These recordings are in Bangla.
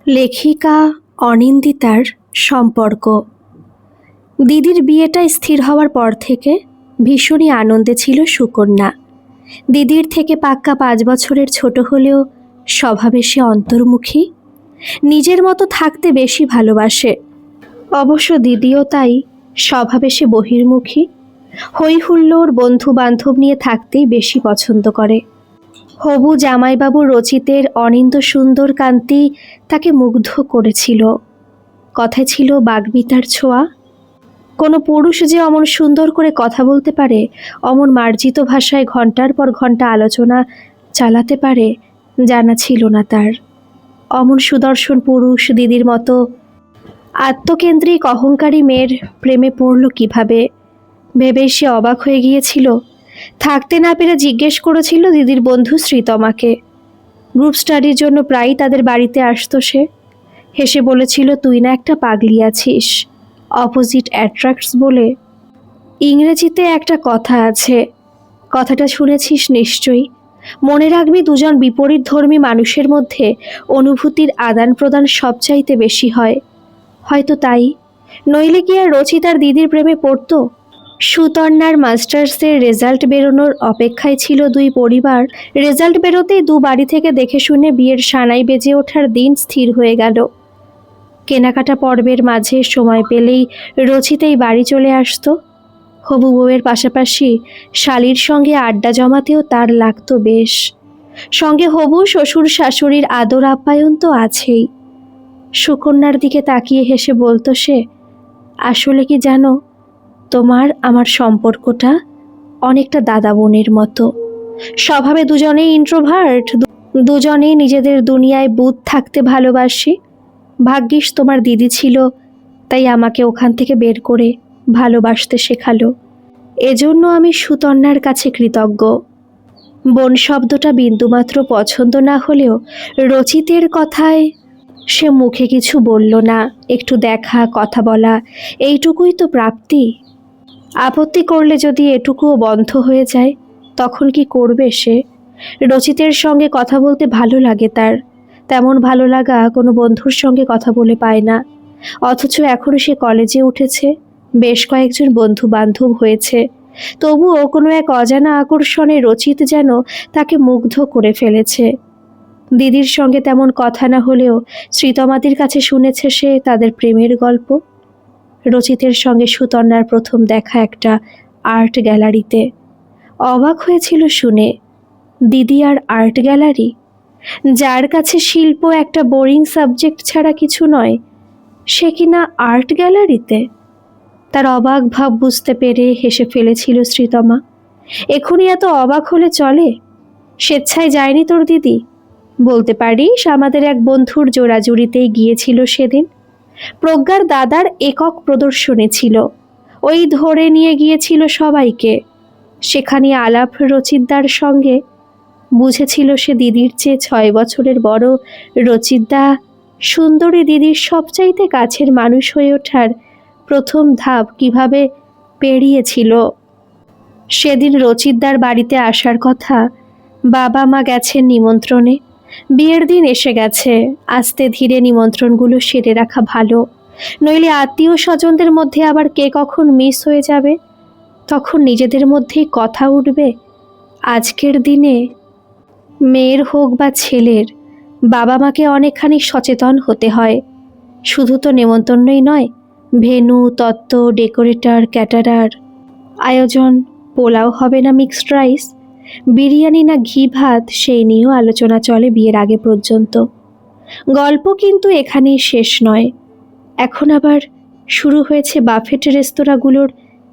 লেখিকা অনিন্দিতার সম্পর্ক। দিদির বিয়েটা স্থির হওয়ার পর থেকে ভীষণই আনন্দে ছিল সুকন্যা। দিদির থেকে পাক্কা 5 বছরের ছোট হলেও স্বভাবে সে অন্তর্মুখী, নিজের মতো থাকতে বেশি ভালোবাসে। অবশ্য দিদিও তাই, স্বভাবে সে বহির্মুখী, হই হুল্লোড় বন্ধু বান্ধব নিয়ে থাকতেই বেশি পছন্দ করে। হবু জামাইবাবু রচিতের অনিন্দ সুন্দর কান্তি তাকে মুগ্ধ করেছিল। কথায় ছিল বাগ্মিতার ছোঁয়া। কোনো পুরুষ যে অমন সুন্দর করে কথা বলতে পারে, অমন মার্জিত ভাষায় ঘন্টার পর ঘন্টা আলোচনা চালাতে পারে, জানা ছিল না তার। অমন সুদর্শন পুরুষ দিদির মতো আত্মকেন্দ্রিক অহংকারী মেয়ের প্রেমে পড়ল কিভাবে, ভেবেই সে অবাক হয়ে গিয়েছিল। থাকতে না পেরে জিজ্ঞেস করেছিল দিদির বন্ধু শ্রীতমাকে। গ্রুপ স্টাডির জন্য প্রায়ই তাদের বাড়িতে আসতো সে। হেসে বলেছিল, তুই না একটা পাগলি আছিস, অপোজিট অ্যাট্রাক্টস বলে। ইংরেজিতে একটা কথা আছে, কথাটা শুনেছিস নিশ্চয়ই। মনে রাখবি, দুজন বিপরীত ধর্মী মানুষের মধ্যে অনুভূতির আদান প্রদান সবচাইতে বেশি হয়। হয়তো তাই, নইলে কি আর রচিতার দিদির প্রেমে পড়তো? সুতন্নার মাস্টার্সের রেজাল্ট বেরোনোর অপেক্ষায় ছিল দুই পরিবার। রেজাল্ট বেরোতেই দু বাড়ি থেকে দেখে শুনে বিয়ের সানাই বেজে ওঠার দিন স্থির হয়ে গেল। কেনাকাটা পর্বের মাঝে সময় পেলেই রচিতেই বাড়ি চলে আসতো। হবু বউয়ের পাশাপাশি শালির সঙ্গে আড্ডা জমাতেও তার লাগতো বেশ। সঙ্গে হবু শ্বশুর শাশুড়ির আদর আপ্যায়ন তো আছেই। সুকন্যার দিকে তাকিয়ে হেসে বলতো সে, আসলে কি জানো, তোমার আমার সম্পর্কটা অনেকটা দাদা বোনের মতো। স্বভাবে দুজনেই ইন্ট্রোভার্ট, দুজনেই নিজেদের দুনিয়ায় বুঁদ থাকতে ভালোবাসি। ভাগ্যিস তোমার দিদি ছিল, তাই আমাকে ওখান থেকে বের করে ভালোবাসতে শেখালো। এজন্য আমি সুতন্নার কাছে কৃতজ্ঞ। বোন শব্দটা বিন্দুমাত্র পছন্দ না হলেও রচিতের কথায় সে মুখে কিছু বলল না। একটু দেখা, কথা বলা, এইটুকুই তো প্রাপ্তি। আপত্তি করলে যদি এটুকুও বন্ধ হয়ে যায়, তখন কি করবে সে? রচিতের সঙ্গে কথা বলতে ভালো লাগে তার, তেমন ভালো লাগা কোনো বন্ধুর সঙ্গে কথা বলে পায় না। অথচ এখনও সে কলেজে উঠেছে, বেশ কয়েকজন বন্ধু বান্ধব হয়েছে, তবুও কোনো এক অজানা আকর্ষণে রচিত যেন তাকে মুগ্ধ করে ফেলেছে। দিদির সঙ্গে তেমন কথা না হলেও শ্রীতমাদির কাছে শুনেছে সে তাদের প্রেমের গল্প। রচিতের সঙ্গে সুতন্নার প্রথম দেখা একটা আর্ট গ্যালারিতে। অবাক হয়েছিল শুনে, দিদি আর আর্ট গ্যালারি, যার কাছে শিল্প একটা বোরিং সাবজেক্ট ছাড়া কিছু নয়, সে কিনা আর্ট গ্যালারিতে। তার অবাক ভাব বুঝতে পেরে হেসে ফেলেছিল শ্রীতমা। এখনই এত অবাক হলে চলে? স্বেচ্ছায় যায়নি তোর দিদি? বলতে পারিস আমাদের এক বন্ধুর জোড়াজুড়িতেই গিয়েছিল সেদিন। প্রজ্ঞার দাদার একক প্রদর্শনী ছিল, ওই ধরে নিয়ে গিয়েছিল সবাইকে। সেখানে আলাপ রচিতদার সঙ্গে। বুঝেছিল সে দিদির চেয়ে 6 বছরের বড় রচিতদা সুন্দরী দিদির সবচাইতে কাছের মানুষ হয়ে ওঠার প্রথম ধাপ কিভাবে পেরিয়েছিল। সেদিন রচিতদার বাড়িতে আসার কথা, বাবা মা গেছেন নিমন্ত্রণে, বিয়ের দিন এসে গেছে। আস্তে ধীরে নিমন্ত্রণগুলো সেরে রাখা ভালো, নইলে আত্মীয় স্বজনদের মধ্যে আবার কে কখন মিস হয়ে যাবে, তখন নিজেদের মধ্যেই কথা উঠবে। আজকের দিনে মেয়ের হোক বা ছেলের, বাবা মাকে অনেকখানি সচেতন হতে হয়। শুধু তো নেমন্তন্নই নয়, ভেন্যু, তত্ত্ব, ডেকোরেটর, ক্যাটারার, আয়োজন, পোলাও হবে না মিক্সড রাইস, বিরিয়ানি না ঘি ভাত, সেই নিয়েও আলোচনা চলে বিয়ের আগে পর্যন্ত। গল্প কিন্তু এখানেই শেষ নয়। এখন আবার শুরু হয়েছে বাফেট রেস্তোরাঁগুলোর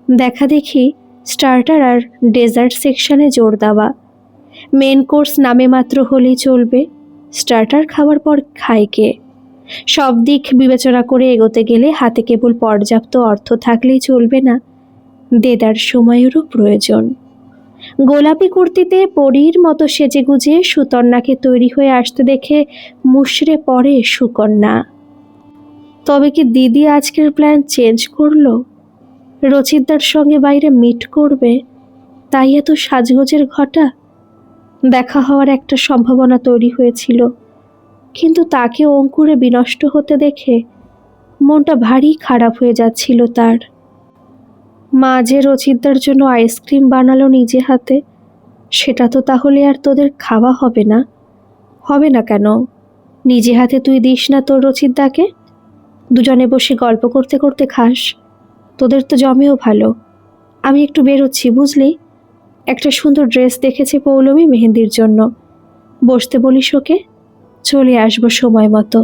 দেখা দেখি স্টার্টার আর ডেজার্ট সেকশনে জোর দেওয়া। মেন কোর্স নামে মাত্র হলেই চলবে, স্টার্টার খাওয়ার পর খায় কে? সব দিক বিবেচনা করে এগোতে গেলে হাতে কেবল পর্যাপ্ত অর্থ থাকলেই চলবে না, দেদার সময়েরও প্রয়োজন। গোলাপি কুর্তিতে পরীর মতো সেজেগুজে সুতন্নাকে তৈরি হয়ে আসতে দেখে মুষড়ে পড়ে সুকন্যা। তবে কি দিদি আজকের প্ল্যান চেঞ্জ করলো? রচিতদার সঙ্গে বাইরে মিট করবে, তাই এত সাজগোজের ঘটা? দেখা হওয়ার একটা সম্ভাবনা তৈরি হয়েছিল, কিন্তু তাকে অঙ্কুরে বিনষ্ট হতে দেখে মনটা ভারী খারাপ হয়ে যাচ্ছিল তার। মা যে রচিতদার জন্য আইসক্রিম বানালো নিজে হাতে, সেটা তো তাহলে আর তোদের খাওয়া হবে না? হবে না কেন? নিজে হাতে তুই দিস না তোর রচিতদাকে? দুজনে বসে গল্প করতে করতে খাস, তোদের তো জমেও ভালো। আমি একটু বেরোচ্ছি, বুঝলি? একটা সুন্দর ড্রেস দেখেছে পৌলমী মেহেন্দির জন্য, বসতে বলিস ওকে, চলে আসবো সময় মতো।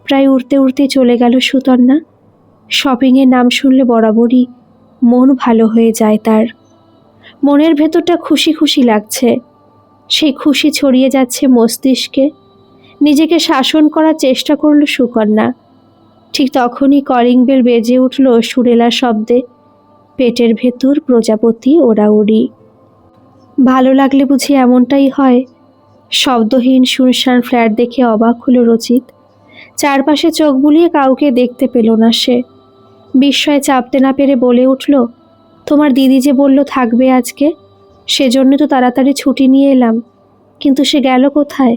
প্রায় উড়তে উড়তে চলে গেল সুতন্না। শপিংয়ের নাম শুনলে বরাবরই মন ভালো হয়ে যায় তার। মনের ভেতরটা খুশি খুশি লাগছে, সেই খুশি ছড়িয়ে যাচ্ছে মস্তিষ্কে। নিজেকে শাসন করার চেষ্টা করল সুকন্যা। ঠিক তখনই কলিং বেল বেজে উঠল সুরেলা শব্দে। পেটের ভেতর প্রজাপতি ওড়াউড়ি। ভালো লাগলে বুঝি এমনটাই হয়? শব্দহীন শুনশান ফ্ল্যাট দেখে অবাক হলো রচিত। চারপাশে চোখ বুলিয়ে কাউকে দেখতে পেল না সে। বিস্ময়ে চাপতে না পেরে বলে উঠল, তোমার দিদি যে বলল থাকবে আজকে, সেজন্য তো তাড়াতাড়ি ছুটি নিয়ে এলাম, কিন্তু সে গেল কোথায়?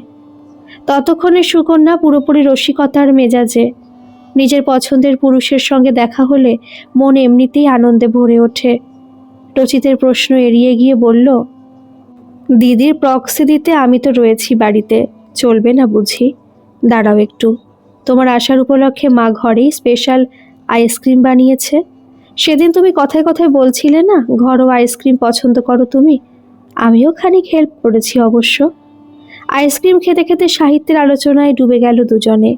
ততক্ষণে সুকন্যা পুরোপুরি রসিকতার মেজাজে। নিজের পছন্দের পুরুষের সঙ্গে দেখা হলে মন এমনিতেই আনন্দে ভরে ওঠে। রচিতের প্রশ্ন এড়িয়ে গিয়ে বলল, দিদির প্রক্সি দিতে আমি তো রয়েছি বাড়িতে, চলবে না বুঝি? দাঁড়াও একটু, তোমার আসার উপলক্ষে মা ঘরেই স্পেশাল আইসক্রিম বানিয়েছে। সেদিন তুমি কথায় কথায় বলছিলে না ঘরোয়া আইসক্রিম পছন্দ করো তুমি? আমিও খানিক হেল্প করেছি অবশ্য। আইসক্রিম খেতে খেতে সাহিত্যের আলোচনায় ডুবে গেল দুজনে।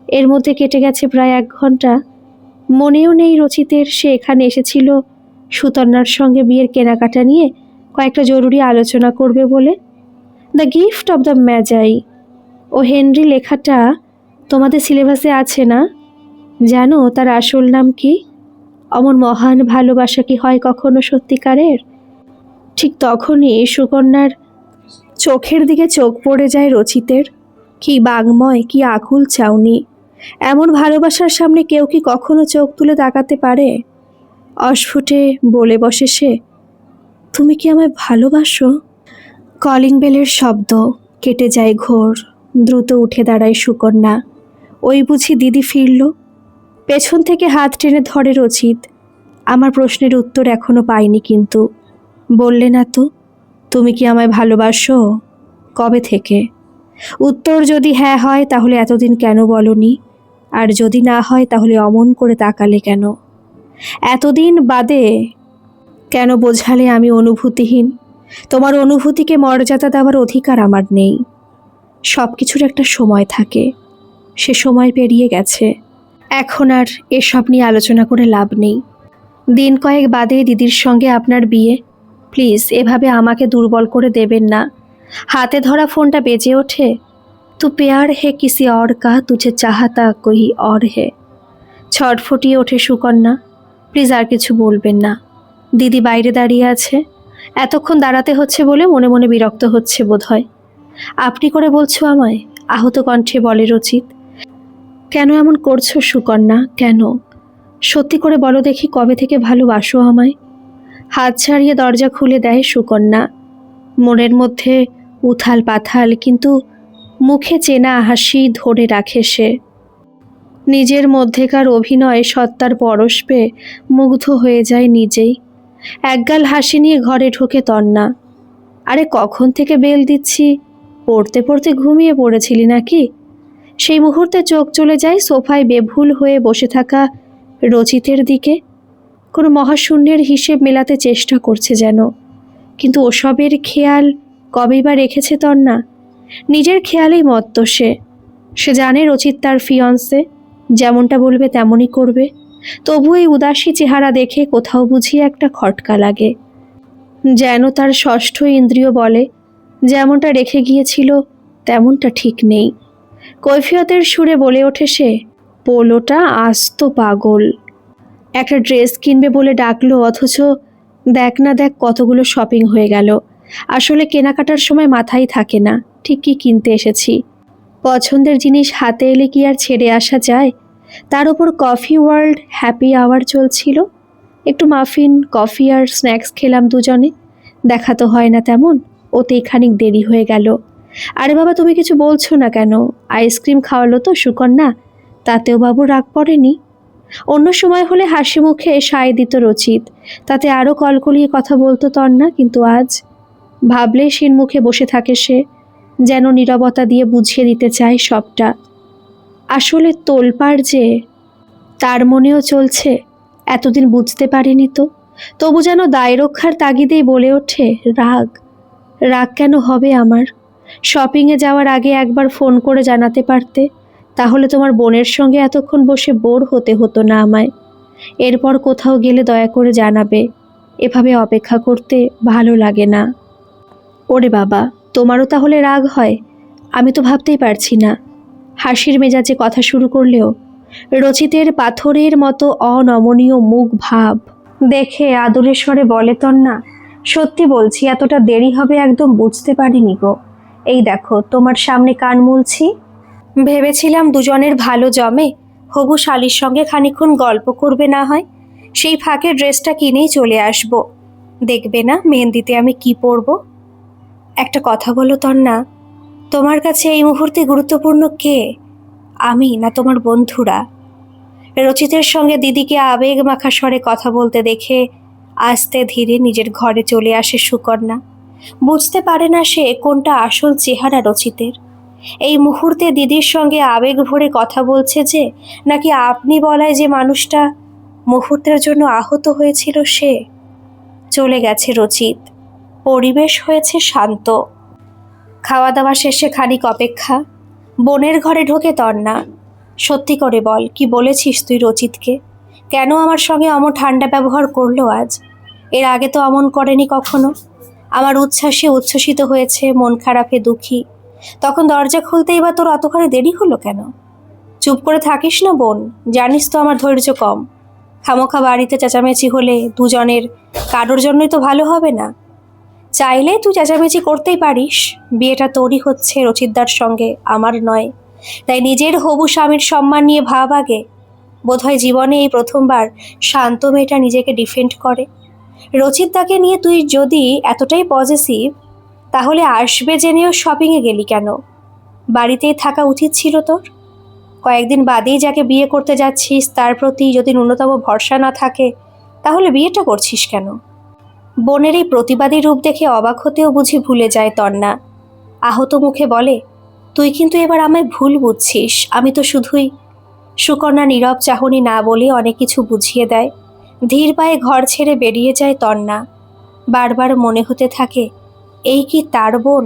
এর মধ্যে কেটে গেছে প্রায় 1 ঘন্টা। মনেও নেই রচিতের সে এখানে এসেছিল সুতন্নার সঙ্গে বিয়ের কেনাকাটা নিয়ে কয়েকটা জরুরি আলোচনা করবে বলে। The gift of the magi O Henry লেখাটা তোমাদের সিলেবাসে আছে না? জানো তার আসল নাম কি? অমন মহান ভালোবাসা কি হয় কখনো সত্যিকারের? ঠিক তখনই সুকন্যার চোখের দিকে চোখ পড়ে যায় রচিতের। কি বাংময়, কি আকুল চাউনি! এমন ভালোবাসার সামনে কেউ কি কখনো চোখ তুলে তাকাতে পারে? অস্ফুটে বলে বসে সে, তুমি কি আমায় ভালোবাসো? কলিং বেলের শব্দ, কেটে যায় ঘোর। দ্রুত উঠে দাঁড়ায় সুকন্যা। ওই বুঝি দিদি ফিরল? পেছন থেকে হাত টেনে ধরে রচিত। আমার প্রশ্নের উত্তর এখনো পাইনি কিন্তু। বললে না তো, তুমি কি আমায় ভালোবাসো? কবে থেকে? উত্তর যদি হ্যাঁ হয় তাহলে এতদিন কেন বলনি? আর যদি না হয় তাহলে অমন করে তাকালে কেন? এতদিন বাদে কেন বোঝালে আমি অনুভূতিহীন? তোমার অনুভূতিকে মর্যাদা দেওয়ার অধিকার আমার নেই। সব কিছুর একটা সময় থাকে, সে সময় পেরিয়ে গেছে। এখন আর এসব নিয়ে আলোচনা করে লাভ নেই। দিন কয়েক বাদে দিদির সঙ্গে আপনার বিয়ে। প্লিজ এভাবে আমাকে দুর্বল করে দেবেন না। হাতে ধরা ফোনটা বেজে ওঠে। তু প্যার হে কিসি और का, तुझे चाहता कोई और है। ছটফটিয়ে ওঠে সুকন্যা। প্লিজ আর কিছু বলবেন না। দিদি বাইরে দাঁড়িয়ে আছে, এতক্ষণ দাঁড়াতে হচ্ছে বলে মনে মনে বিরক্ত হচ্ছে বোধহয়। আপনি করে বলছো আমায়? আহত কণ্ঠে বলে রচিত। কেন এমন করছো সুকন্যা, কেন? সত্যি করে বলো দেখি, কবে থেকে ভালোবাসো আমায়? হাত ছাড়িয়ে দরজা খুলে দেয় সুকন্যা। মনের মধ্যে উথাল পাথাল, কিন্তু মুখে চেনা হাসি ধরে রাখে সে। নিজের মধ্যেকার অভিনয় সত্তার পরশ পেয়ে মুগ্ধ হয়ে যায় নিজেই। একগাল হাসি নিয়ে ঘরে ঢোকে তন্না। আরে কখন থেকে বেল দিচ্ছি, পড়তে পড়তে ঘুমিয়ে পড়েছিলি নাকি? সেই মুহূর্তে চোখ চলে যায় সোফায় বেভুল হয়ে বসে থাকা রচিতের দিকে। কোনো মহাশূন্যের হিসেব মেলাতে চেষ্টা করছে যেন, কিন্তু ওসবের খেয়াল কবেই বা রেখেছে তন্না? নিজের খেয়ালেই মত্ত সে। সে জানে রচিত তার ফিয়ন্সে, যেমনটা বলবে তেমনই করবে। তবু এই উদাসী চেহারা দেখে কোথাও বুঝিয়ে একটা খটকা লাগে। যেন তার ষষ্ঠ ইন্দ্রিয় বলে, যেমনটা রেখে গিয়েছিল তেমনটা ঠিক নেই। কৈফিয়তের সুরে বলে ওঠে সে, পোলোটা আস্ত পাগল। একটা ড্রেস কিনবে বলে ডাকলো, অথচ দেখ না দেখ কতগুলো শপিং হয়ে গেল। আসলে কেনাকাটার সময় মাথায় থাকে না ঠিক কী কিনতে এসেছি। পছন্দের জিনিস হাতে এলে কি আর ছেড়ে আসা যায়? তার উপর কফি ওয়ার্ল্ড হ্যাপি আওয়ার চলছিল। একটু মাফিন, কফি আর স্ন্যাক্স খেলাম দুজনে। দেখা তো হয় না তেমন, ওতেই খানিক দেরি হয়ে গেল। আরে বাবা, তুমি কিছু বলছো না কেন? আইসক্রিম খাওয়ালো তো সুকন্যা, তাতেও বাবু রাগ করেনি। অন্য সময় হলে হাসি মুখে সায় দিত রচিত, তাতে আরও কলকলিয়ে কথা বলতো তন্না, কিন্তু আজ ভাবলে শির মুখে বসে থাকে সে, যেন নীরবতা দিয়ে বুঝিয়ে দিতে চায় সবটা। আসলে তোলপাড় যে তার মনেও চলছে, এতদিন বুঝতে পারিনি তো। তবু যেন দায় রক্ষার তাগিদেই বলে ওঠে, রাগ রাগ কেন হবে আমার? শপিংয়ে যাওয়ার আগে একবার ফোন করে জানাতে পারতে, তাহলে তোমার বোনের সঙ্গে এতক্ষণ বসে বোর হতে হতো না আমায়। এরপর কোথাও গেলে দয়া করে জানাবে, এভাবে অপেক্ষা করতে ভালো লাগে না। ওরে বাবা, তোমারও তাহলে রাগ হয়? আমি তো ভাবতেই পারছি না। হাসির মেজাজে কথা শুরু করলেও রচিতের পাথরের মতো অনমনীয় মুখ ভাব দেখে আদরের স্বরে বলে তন্না, সত্যি বলছি, এতটা দেরি হবে একদম বুঝতে পারিনি গো। এই দেখো তোমার সামনে কান মুলছি। ভেবেছিলাম দুজনের ভালো জমে, হবু শালির সঙ্গে খানিকক্ষণ গল্প করবে না হয়, সেই ফাঁকে ড্রেসটা কিনেই চলে আসব। দেখবে না মেহেন্দিতে আমি কি পরব। একটা কথা বলো তন্না, তোমার কাছে এই মুহূর্তে গুরুত্বপূর্ণ কে, আমি না তোমার বন্ধুরা? রচিতের সঙ্গে দিদিকে আবেগ মাখা স্বরে কথা বলতে দেখে আস্তে ধীরে নিজের ঘরে চলে আসে সুকন্যা। বুঝতে পারে না সে কোনটা আসল চেহারা রচিতের। এই মুহূর্তে দিদির সঙ্গে আবেগ ভরে কথা বলছে যে, নাকি আপনি বলায় যে মানুষটা মুহূর্তের জন্য আহত হয়েছিল সে? চলে গেছে রচিত, পরিবেশ হয়েছে শান্ত। খাওয়া দাওয়া শেষে খানিক অপেক্ষা, বোনের ঘরে ঢোকে তন্না। সত্যি করে বল, কি বলেছিস তুই রচিতকে? কেন আমার সঙ্গে অমন ঠান্ডা ব্যবহার করলো আজ? এর আগে তো অমন করেনি কখনো। আমার উচ্ছ্বাসে উচ্ছ্বসিত হয়েছে, মন খারাপে দুঃখী, তখন দরজা খুলতেই বা তোর অত করে দেরি হলো কেন? চুপ করে থাকিস না বোন, জানিস তো আমার ধৈর্য কম। খামোখা বাড়িতে চেঁচামেচি হলে দুজনের কারোর জন্যই তো ভালো হবে না। চাইলে তুই চেঁচামেচি করতেই পারিস, বিয়েটা তোরই হচ্ছে রচিতদার সঙ্গে, আমার নয়। তাই নিজের হবু স্বামীর সম্মান নিয়ে ভাব আগে। বোধহয় জীবনে এই প্রথমবার শান্ত মেয়েটা নিজেকে ডিফেন্ড করে। রচিতদাকে নিয়ে তুই যদি এতটাই পজিটিভ, তাহলে আসবে জেনেও শপিংয়ে গেলি কেন? বাড়িতেই থাকা উচিত ছিল তোর। কয়েকদিন বাদেই যাকে বিয়ে করতে যাচ্ছিস তার প্রতি যদি ন্যূনতম ভরসা না থাকে, তাহলে বিয়েটা করছিস কেন? বোনের এই প্রতিবাদী রূপ দেখে অবাক হতেও বুঝি ভুলে যায় তন্না। আহত মুখে বলে, তুই কিন্তু এবার আমায় ভুল বুঝছিস, আমি তো শুধুই। সুকন্যা নীরব চাহনি না বলে অনেক কিছু বুঝিয়ে দেয়। ধীর পায়ে ঘর ছেড়ে বেরিয়ে যায় তন্না। বারবার মনে হতে থাকে, এই কি তার বোন?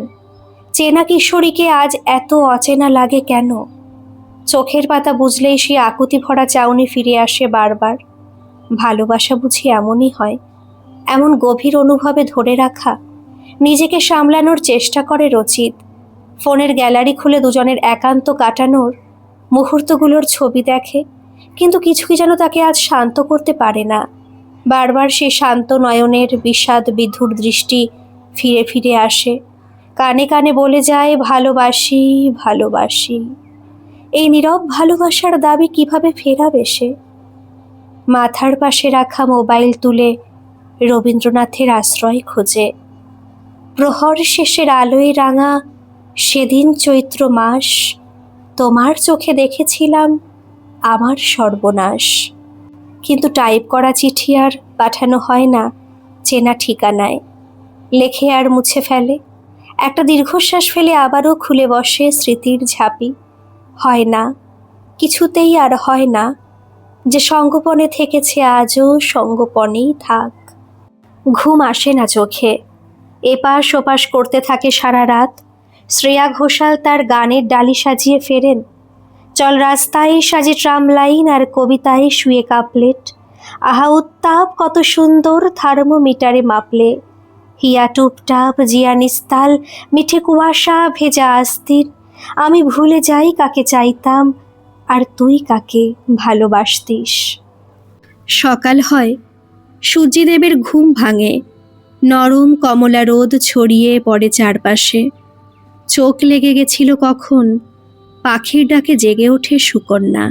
চেনা কিশোরীকে আজ এত অচেনা লাগে কেন? চোখের পাতা বুঝলেই সে আকুতি ভরা চাউনি ফিরে আসে বারবার। ভালোবাসা বুঝি এমনই হয়, এমন গভীর অনুভবে ধরে রাখা। নিজেকে সামলানোর চেষ্টা করে রচিত। ফোনের গ্যালারি খুলে দুজনের একান্ত কাটানোর মুহূর্তগুলোর ছবি দেখে, কিন্তু কিছুই যেন তাকে আজ শান্ত করতে পারে না। বারবার সে শান্ত নয়নের বিষাদ বিধুর দৃষ্টি ফিরে ফিরে আসে, কানে কানে বলে যায়, ভালোবাসি ভালোবাসি। এই নীরব ভালোবাসার দাবি কিভাবে ফেরাবে সে? মাথার পাশে রাখা মোবাইল তুলে রবীন্দ্রনাথের আশ্রয় খোঁজে। প্রহর শেষের আলোয় রাঙা সেদিন চৈত্র মাস, তোমার চোখে দেখেছিলাম আমার সর্বনাশ। কিন্তু টাইপ করা চিঠি আর পাঠানো হয় না চেনা ঠিকানায়। লেখে আর মুছে ফেলে, একটা দীর্ঘশ্বাস ফেলে আবারও খুলে বসে স্মৃতির ঝাঁপি। হয় না, কিছুতেই আর হয় না, যে সঙ্গোপনে থেকেছে আজও সঙ্গোপনেই থাক। ঘুম আসে না চোখে, এপাশ ওপাশ করতে থাকে সারা রাত। শ্রেয়া ঘোষাল তার গানের ডালি সাজিয়ে ফেরেন। চল রাস্তায় সাজে ট্রাম লাইন আর কবিতায় শুয়ে কাপলেট। আহা উত্তাপ কত সুন্দর থার্মোমিটারে মাপলে। হিয়া টুপটাপ জিয়া নিস্তাল মিঠে কুয়াশা ভেজা আস্তির। আমি ভুলে যাই কাকে চাইতাম আর তুই কাকে ভালোবাসতিস। সকাল হয়, সূর্যদেবের ঘুম ভাঙে। নরম কমলা রোদ ছড়িয়ে পড়ে চারপাশে। চোখ লেগে গেছিল কখন, পাখির ডাকে জেগে ওঠে সুকন্যা।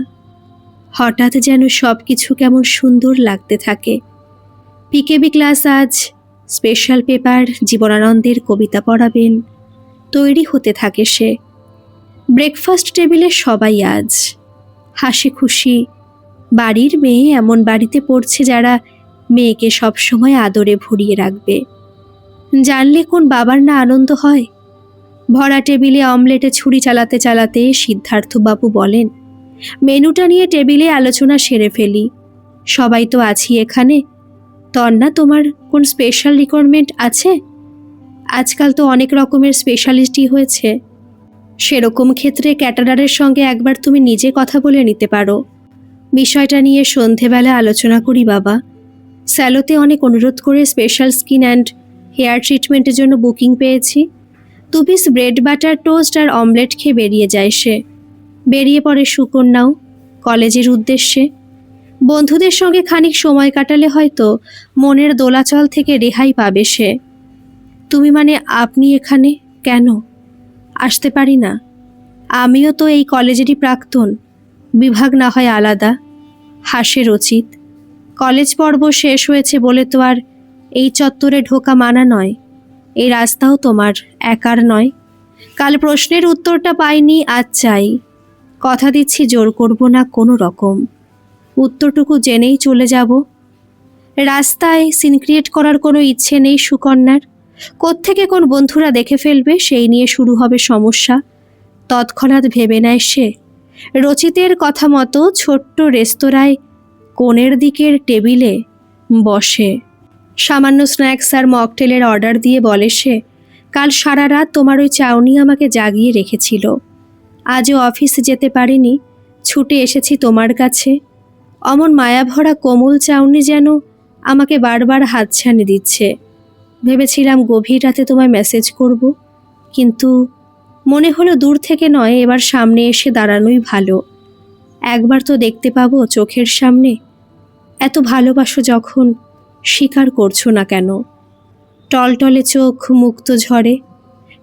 হঠাৎ যেন সব কিছু কেমন সুন্দর লাগতে থাকে। পিকেবি ক্লাস আজ স্পেশাল পেপার জীবনানন্দের কবিতা পড়াবেন। তৈরি হতে থাকে সে। ব্রেকফাস্ট টেবিলে সবাই আজ হাসি খুশি। বাড়ির মেয়ে এমন বাড়িতে পড়ছে যারা মেয়েকে সবসময় আদরে ভরিয়ে রাখবে। জানলে কোন বাবার না আনন্দ হয়। ভরা টেবিলে অমলেটে ছুরি চালাতে চালাতে সিদ্ধার্থবাবু বলেন, মেনুটা নিয়ে টেবিলে আলোচনা সেরে ফেলি। সবাই তো আছি এখানে। তন্না, তোমার কোন স্পেশাল রিকোয়ারমেন্ট আছে? আজকাল তো অনেক রকমের স্পেশালিটি হয়েছে। সেরকম ক্ষেত্রে ক্যাটারারের সঙ্গে একবার তুমি নিজে কথা বলে নিতে পারো। বিষয়টা নিয়ে সন্ধেবেলা আলোচনা করি বাবা। স্যালোতে অনেক অনুরোধ করে স্পেশাল স্কিন অ্যান্ড হেয়ার ট্রিটমেন্টের জন্য বুকিং পেয়েছি। 2 পিস ব্রেড বাটার টোস্ট আর অমলেট খেয়ে বেরিয়ে যায় সে। বেরিয়ে পড়ে সুকন্যাও কলেজের উদ্দেশ্যে। বন্ধুদের সঙ্গে খানিক সময় কাটালে হয়তো মনের দোলাচল থেকে রেহাই পাবে সে। তুমি মানে আপনি এখানে কেন? আসতে পারি না? আমিও তো এই কলেজেরই প্রাক্তন। বিভাগ না হয় আলাদা। হাসে রচিত। কলেজ পর্ব শেষ হয়েছে বলে তো আর এই চত্বরে ঢোকা মানা নয়। এই রাস্তাও তোমার একার নয়। কাল প্রশ্নের উত্তরটা পাইনি, আজ চাই। কথা দিচ্ছি জোর করব না কোনো রকম। উত্তরটুকু জেনেই চলে যাব। রাস্তায় সিন ক্রিয়েট করার কোনো ইচ্ছে নেই সুকন্যার। কোত্থেকে কোন বন্ধুরা দেখে ফেলবে সেই নিয়ে শুরু হবে সমস্যা। তৎক্ষণাৎ ভেবে নেয় সে। রচিতের কথা মতো ছোট্ট রেস্তোরাঁয় কোণের দিকের টেবিলে বসে। সামান্য স্ন্যাক্স আর মকটেলের অর্ডার দিয়ে বলে সে, কাল সারা রাত তোমার ওই চাউনি আমাকে জাগিয়ে রেখেছিল। আজও অফিসে যেতে পারিনি, ছুটে এসেছি তোমার কাছে। অমন মায়াভরা কোমল চাউনি যেন আমাকে বারবার হাতছানি দিচ্ছে। ভেবেছিলাম গভীর রাতে তোমায় মেসেজ করব, কিন্তু মনে হলো দূর থেকে নয়, এবার সামনে এসে দাঁড়ানোই ভালো। একবার তো দেখতে পাবো চোখের সামনে। এত ভালোবাসো যখন, স্বীকার করছো না কেন? টলটলে চোখ, মুক্ত ঝরে।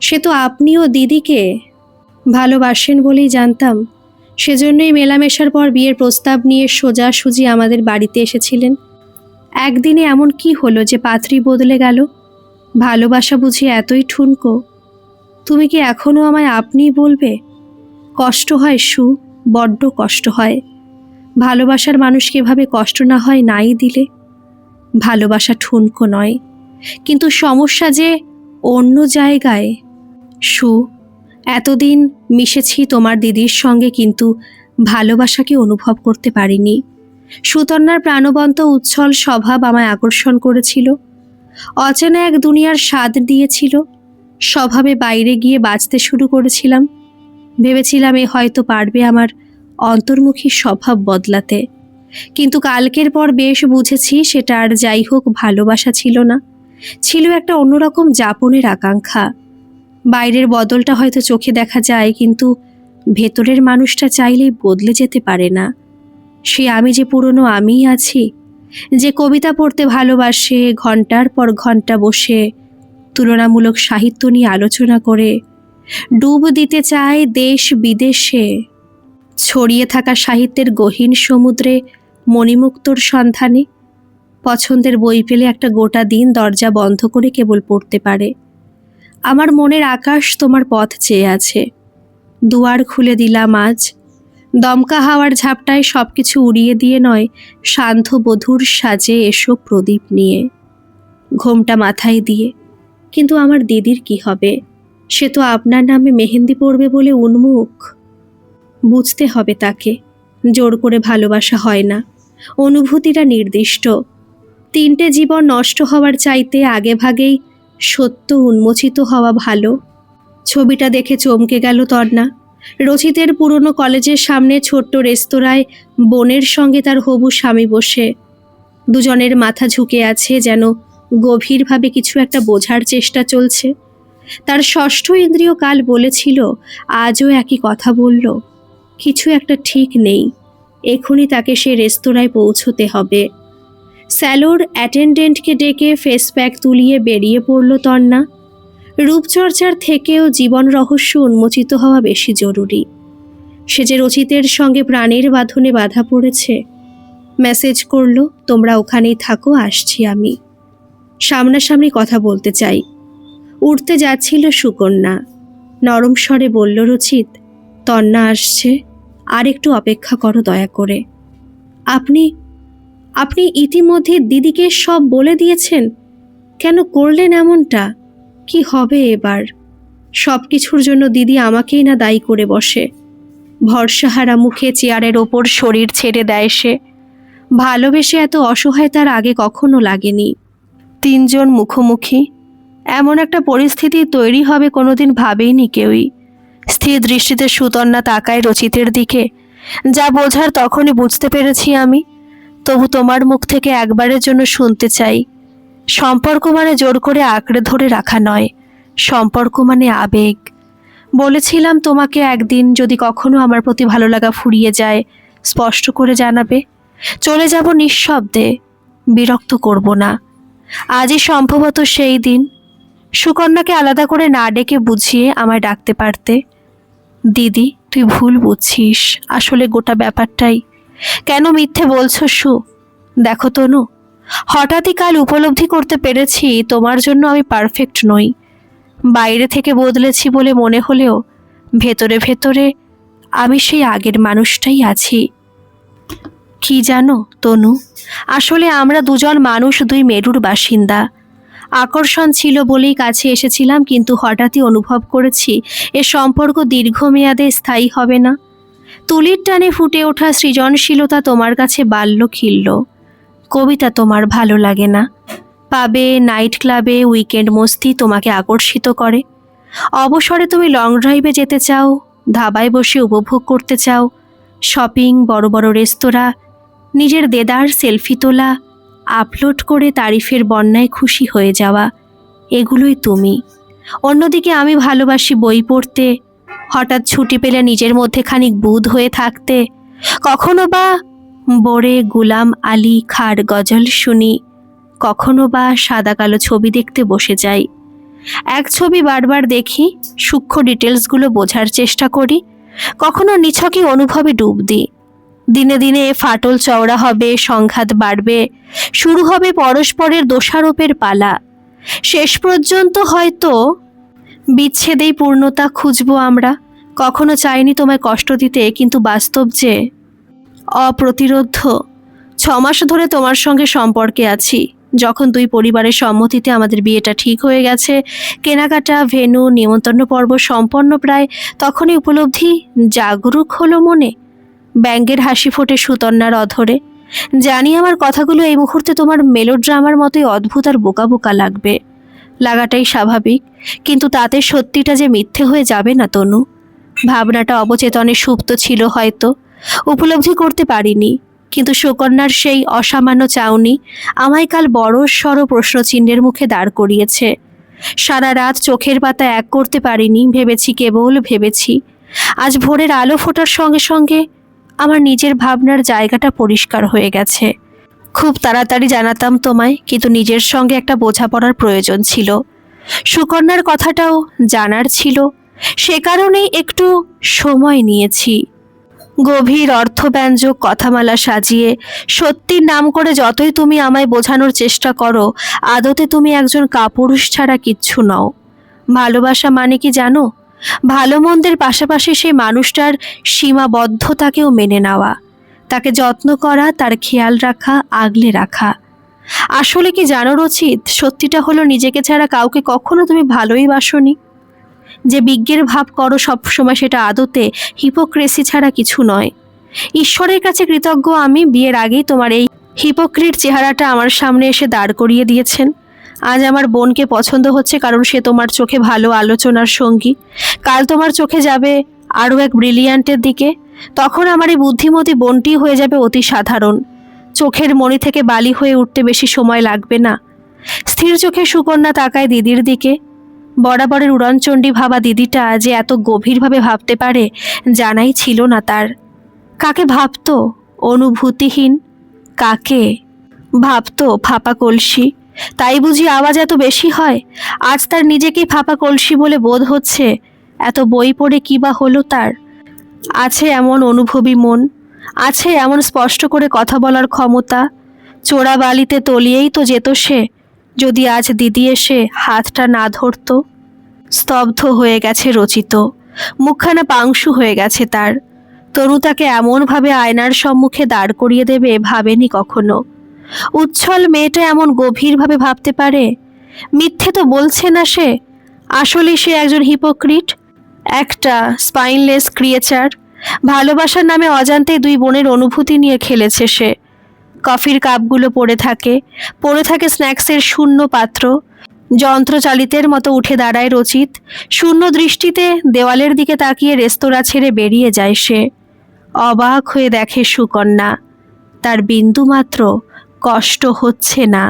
সে তো আপনিও দিদিকে ভালোবাসেন বলেই জানতাম। সেজন্যই মেলামেশার পর বিয়ের প্রস্তাব নিয়ে সোজাসুজি আমাদের বাড়িতে এসেছিলেন। একদিনে এমন কি হলো যে পাত্রী বদলে গেল? ভালোবাসা বুঝি এতই ঠুনকো? তুমি কি এখনো আমায় আপনিই বলবে? কষ্ট হয় সু, বড্ড কষ্ট হয়। ভালোবাসার মানুষকে এভাবে কষ্ট না হয় নাই দিলে। ভালোবাসা ঠুনকো নয়, কিন্তু সমস্যা যে অন্য জায়গায়। সু, এতদিন মিশেছি তোমার দিদির সঙ্গে, কিন্তু ভালোবাসাকে অনুভব করতে পারিনি। সুতন্নার প্রাণবন্ত উচ্ছল স্বভাব আমায় আকর্ষণ করেছিল। অচেনা এক দুনিয়ার স্বাদ দিয়েছিল। স্বভাবে বাইরে গিয়ে বাঁচতে শুরু করেছিলাম। ভেবেছিলাম এ হয়তো পারবে আমার অন্তর্মুখী স্বভাব বদলাতে। কিন্তু কালকের পর বেশ বুঝেছি সেটা আর যাই হোক ভালোবাসা ছিল না, ছিল একটা অন্যরকম যাপনের আকাঙ্ক্ষা। বাইরের বদলটা হয়তো চোখে দেখা যায়, কিন্তু ভেতরের মানুষটা চাইলেই বদলে যেতে পারে না। সে আমি যে পুরনো আমিই আছি, যে কবিতা পড়তে ভালোবাসে, ঘন্টার পর ঘন্টা বসে তুলনামূলক সাহিত্য নিয়ে আলোচনা করে, ডুব দিতে চায় দেশ বিদেশে ছড়িয়ে থাকা সাহিত্যের গহীন সমুদ্রে মণিমুক্তোর সন্ধানে। পছন্দের বই পেলে একটা গোটা দিন দরজা বন্ধ করে কেবল পড়তে পারে। আমার মনের আকাশ তোমার পথ চেয়ে আছে। দুয়ার খুলে দিলাম আজ। দমকা হাওয়ার ঝাপটায় সবকিছু উড়িয়ে দিয়ে নয়, শান্ত বধূর সাজে এসো প্রদীপ নিয়ে, ঘোমটা মাথায় দিয়ে। কিন্তু আমার দিদির কি হবে? সে তো আপনার নামে মেহেন্দি পড়বে বলে উন্মুখ। বুঝতে হবে তাকে, জোর করে ভালোবাসা হয় না, অনুভূতিটা নির্দিষ্ট। 3টে জীবন নষ্ট হওয়ার চাইতে আগে ভাগেই সত্য উন্মোচিত হওয়া ভালো। ছবিটা দেখে চমকে গেল তন্না। রচিতের পুরনো কলেজের সামনে ছোট্ট রেস্তোরাঁয় বোনের সঙ্গে তার হবু স্বামী বসে। দুজনের মাথা ঝুঁকে আছে, যেন গভীরভাবে কিছু একটা বোঝার চেষ্টা চলছে। তার ষষ্ঠ ইন্দ্রিয় কাল বলেছিল, আজও একই কথা বলল। কিছু একটা ঠিক নেই। এখনই তাকে সে রেস্তোরাঁয় পৌঁছতে হবে। স্যালোর অ্যাটেন্ডেন্টকে ডেকে ফেস প্যাক তুলিয়ে বেরিয়ে পড়ল তন্না। রূপচর্চার থেকেও জীবন রহস্য উন্মোচিত হওয়া বেশি জরুরি। সে যে রচিতের সঙ্গে প্রাণের বাঁধনে বাধা পড়েছে। মেসেজ করল, তোমরা ওখানেই থাকো, আসছি আমি। সামনাসামনি কথা বলতে চাই। উঠতে যাচ্ছিল সুকন্যা। নরম স্বরে বলল রচিত, তন্না আসছে, আর একটু অপেক্ষা করো দয়া করে। আপনি আপনি ইতিমধ্যে দিদিকে সব বলে দিয়েছেন? কেন করলেন এমনটা? কি হবে এবার? সব কিছুর জন্য দিদি আমাকেই না দায়ী করে বসে। ভরসাহারা মুখে চেয়ারের ওপর শরীর ছেড়ে দেয় সে। ভালোবেসে এত অসহায় তার আগে কখনো লাগেনি। তিনজন মুখোমুখি, এমন একটা পরিস্থিতি তৈরি হবে কোনোদিন ভাবেইনি কেউই। স্থির দৃষ্টিতে সুতন্না তাকায় রচিতের দিকে। যা বোঝার তখনই বুঝতে পেরেছি আমি। তবু তোমার মুখ থেকে একবারের জন্য শুনতে চাই। সম্পর্ক মানে জোর করে আঁকড়ে ধরে রাখা নয়, সম্পর্ক মানে আবেগ। বলেছিলাম তোমাকে একদিন যদি কখনো আমার প্রতি ভালো লাগা ফুরিয়ে যায় স্পষ্ট করে জানাবে। চলে যাব নিঃশব্দে, বিরক্ত করব না। আজই সম্ভবত সেই দিন। সুকন্যাকে আলাদা করে না ডেকে বুঝিয়ে আমায় ডাকতে পারতে। দিদি, তুই ভুল বুঝছিস, আসলে গোটা ব্যাপারটাই। কেন মিথ্যে বলছো সু? দেখো তনু, হঠাৎই কাল উপলব্ধি করতে পেরেছি তোমার জন্য আমি পারফেক্ট নই। বাইরে থেকে বদলেছি বলে মনে হলেও ভেতরে ভেতরে আমি সেই আগের মানুষটাই আছি। কি জানো তনু, আসলে আমরা দুজন মানুষ, দুই মেরুর বাসিন্দা। আকর্ষণ ছিল বলেই কাছে এসেছিলাম, কিন্তু হঠাৎই অনুভব করেছি এ সম্পর্ক দীর্ঘমেয়াদে স্থায়ী হবে না। তুলির টানে ফুটে ওঠা সৃজনশীলতা তোমার কাছে বাল্য খিল্ল। কবিতা তোমার ভালো লাগে না। পাবে, নাইট ক্লাবে উইকেন্ড মস্তি তোমাকে আকর্ষিত করে। অবসরে তুমি লং ড্রাইভে যেতে চাও, ধাবায় বসে উপভোগ করতে চাও। শপিং, বড় বড় রেস্তোরাঁ, নিজের দেদার সেলফি তোলা, আপলোড করে তারিফের বন্যায় খুশি হয়ে যাওয়া, এগুলোই তুমি। অন্যদিকে আমি ভালোবাসি বই পড়তে, হঠাৎ ছুটি পেলে নিজের মধ্যে খানিক বুঁদ হয়ে থাকতে। কখনো বা বোরে গুলাম আলী খাঁর গজল শুনি, কখনো বা সাদা কালো ছবি দেখতে বসে যাই। এক ছবি বারবার দেখি, সূক্ষ্ম ডিটেলসগুলো বোঝার চেষ্টা করি, কখনো নিছকই অনুভবে ডুব দিই। দিনে দিনে ফাটল চওড়া হবে, সংঘাত বাড়বে, শুরু হবে পরস্পরের দোষারোপের পালা। শেষ পর্যন্ত হয়তো বিচ্ছেদেই পূর্ণতা খুঁজবো আমরা। কখনো চাইনি তোমায় কষ্ট দিতে, কিন্তু বাস্তব যে অপ্রতিরোধ্য। 6 মাস ধরে তোমার সঙ্গে সম্পর্কে আছি। যখন দুই পরিবারের সম্মতিতে আমাদের বিয়েটা ঠিক হয়ে গেছে, কেনাকাটা, ভেন্যু, নিমন্ত্রণ পর্ব সম্পন্ন প্রায়, তখনই উপলব্ধি জাগরুক হলো মনে। ব্যঙ্গের হাসি ফোটে সুতন্নার অধরে। জানি আমার কথাগুলো এই মুহূর্তে তোমার মেলোড্রামার মতোই অদ্ভুত আর বোকা বোকা লাগবে। লাগাটাই স্বাভাবিক, কিন্তু তাতে সত্যিটা যে মিথ্যে হয়ে যাবে না তনু। ভাবনাটা অবচেতনে সুপ্ত ছিল হয়তো, উপলব্ধি করতে পারিনি। কিন্তু সুকন্যার সেই অসামান্য চাউনি আমায় কাল বড় সড় প্রশ্নচিহ্নের মুখে দাঁড় করিয়েছে। সারা রাত চোখের পাতা এক করতে পারিনি, ভেবেছি, কেবল ভেবেছি। আজ ভোরের আলো ফোটার সঙ্গে সঙ্গে আমার নিজের ভাবনার জায়গাটা পরিষ্কার হয়ে গেছে। খুব তাড়াতাড়ি জানাতাম তোমায়, কিন্তু নিজের সঙ্গে একটা বোঝাপড়ার প্রয়োজন ছিল। সুকন্যার কথাটাও জানার ছিল, সে কারণেই একটু সময় নিয়েছি। গভীর অর্থব্যঞ্জক কথামালা সাজিয়ে সত্যির নাম করে যতই তুমি আমায় বোঝানোর চেষ্টা করো, আদতে তুমি একজন কাপুরুষ ছাড়া কিচ্ছু নও। ভালোবাসা মানে কি জানো? ভালো মন্দের পাশাপাশি সেই মানুষটার সীমাবদ্ধতাকেও মেনে নেওয়া, তাকে যত্ন করা, তার খেয়াল রাখা, আগলে রাখা। আসলে কি জানো রচিত, সত্যিটা হলো নিজেকে ছাড়া কাউকে কখনো তুমি ভালোই বাসনি। যে বিজ্ঞের ভাব করো সবসময়, সেটা আদতে হিপোক্রেসি ছাড়া কিছু নয়। ঈশ্বরের কাছে কৃতজ্ঞ আমি, বিয়ের আগেই তোমার এই হিপোক্রিট চেহারাটা আমার সামনে এসে দাঁড় করিয়ে দিয়েছেন। আজ আমার বোনকে পছন্দ হচ্ছে কারণ সে তোমার চোখে ভালো আলোচনার সঙ্গী। কাল তোমার চোখে যাবে আরও এক ব্রিলিয়ান্টের দিকে, তখন আমার এই বুদ্ধিমতী বোনটি হয়ে যাবে অতি সাধারণ। চোখের মণি থেকে বালি হয়ে উঠতে বেশি সময় লাগবে না। স্থির চোখে সুকন্যা তাকায় দিদির দিকে। বরাবরের উড়নচণ্ডী ভাবা দিদিটা যে এত গভীরভাবে ভাবতে পারে জানাই ছিল না তার। কাকে ভাবতো অনুভূতিহীন? কাকে ভাবতো ফাঁপা কলসি? তাই বুঝি আওয়াজ এত বেশি হয়? আজ তার নিজেকেই ফাঁপা কলসি বলে বোধ হচ্ছে। এত বই পড়ে কি বা হলো তার? আছে এমন অনুভবী মন, আছে এমন স্পষ্ট করে কথা বলার ক্ষমতা। চোরা বালিতে তলিয়েই তো যেত সে, যদি আজ দিদি এসে হাতটা না ধরতো। স্তব্ধ হয়ে গেছে রচিত, মুখখানা পাংশু হয়ে গেছে তার। তনু তাকে এমনভাবে আয়নার সম্মুখে দাঁড় করিয়ে দেবে ভাবেনি কখনো। উচ্ছল মেয়েটা এমন গভীরভাবে ভাবতে পারে? মিথ্যে তো বলছে না সে, আসলে সে একজন হিপোক্রিট, একটা স্পাইনলেস ক্রিয়েচার। ভালোবাসার নামে অজান্তে দুই বোনের অনুভূতি নিয়ে খেলেছে সে। কফির কাপগুলো পড়ে থাকে স্ন্যাক্সের শূন্য পাত্র। যন্ত্রচালিতের মতো উঠে দাঁড়ায় রচিত, শূন্য দৃষ্টিতে দেওয়ালের দিকে তাকিয়ে রেস্তোরাঁ ছেড়ে বেরিয়ে যায় সে। অবাক হয়ে দেখে সুকন্যা, তার বিন্দুমাত্র কষ্ট হচ্ছে না,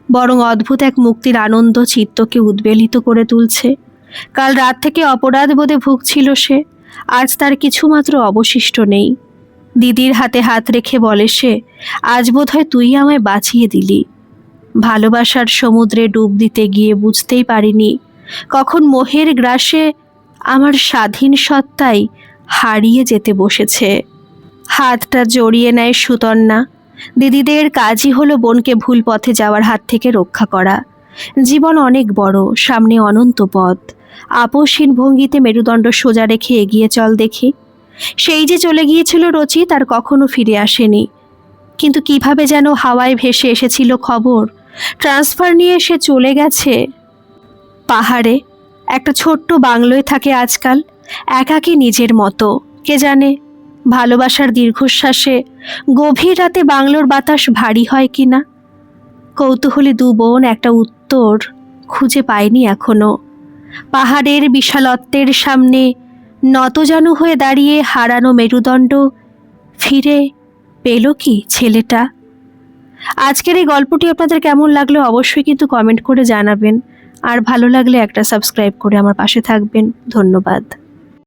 বরং অদ্ভুত এক মুক্তির আনন্দ চিত্তকে উদ্বেলিত করে তুলছে। কাল রাত থেকে অপরাধ বোধে ভুগছিল সে, আজ তার কিছুমাত্র অবশিষ্ট নেই। দিদির হাতে হাত রেখে বলে সে, আজ বোধহয় তুই আমায় বাঁচিয়ে দিলি। ভালোবাসার সমুদ্রে ডুব দিতে গিয়ে বুঝতেই পারিনি কখন মোহের গ্রাসে আমার স্বাধীন সত্তাই হারিয়ে যেতে বসেছে। হাতটা জড়িয়ে নেয় সুতন্না। দিদিদের কাজই হলো বোনকে ভুল পথে যাওয়ার হাত থেকে রক্ষা করা। জীবন অনেক বড়, সামনে অনন্ত পথ। আপোষহীন ভঙ্গিতে মেরুদণ্ড সোজা রেখে এগিয়ে চল দেখি। সেই যে চলে গিয়েছিল রচিত, আর কখনো ফিরে আসেনি। কিন্তু কিভাবে যেন হাওয়ায় ভেসে এসেছিল খবর, ট্রান্সফার নিয়ে সে চলে গেছে। পাহাড়ে একটা ছোট্ট বাংলোয় থাকে আজকাল, একাকী নিজের মতো। কে জানে ভালোবাসার দীর্ঘশ্বাসে গভীর রাতে বাংলোর বাতাস ভারী হয় কিনা। কৌতূহলী দু বোন একটা উত্তর খুঁজে পায়নি এখনো। পাহাড়ের বিশালত্বের সামনে নতজানু হয়ে দাঁড়িয়ে হারানো মেরুদণ্ড ফিরে পেল কি ছেলেটা? আজকের এই গল্পটি আপনাদের কেমন লাগলো অবশ্যই কিন্তু কমেন্ট করে জানাবেন, আর ভালো লাগলে একটা সাবস্ক্রাইব করে আমার পাশে থাকবেন। ধন্যবাদ।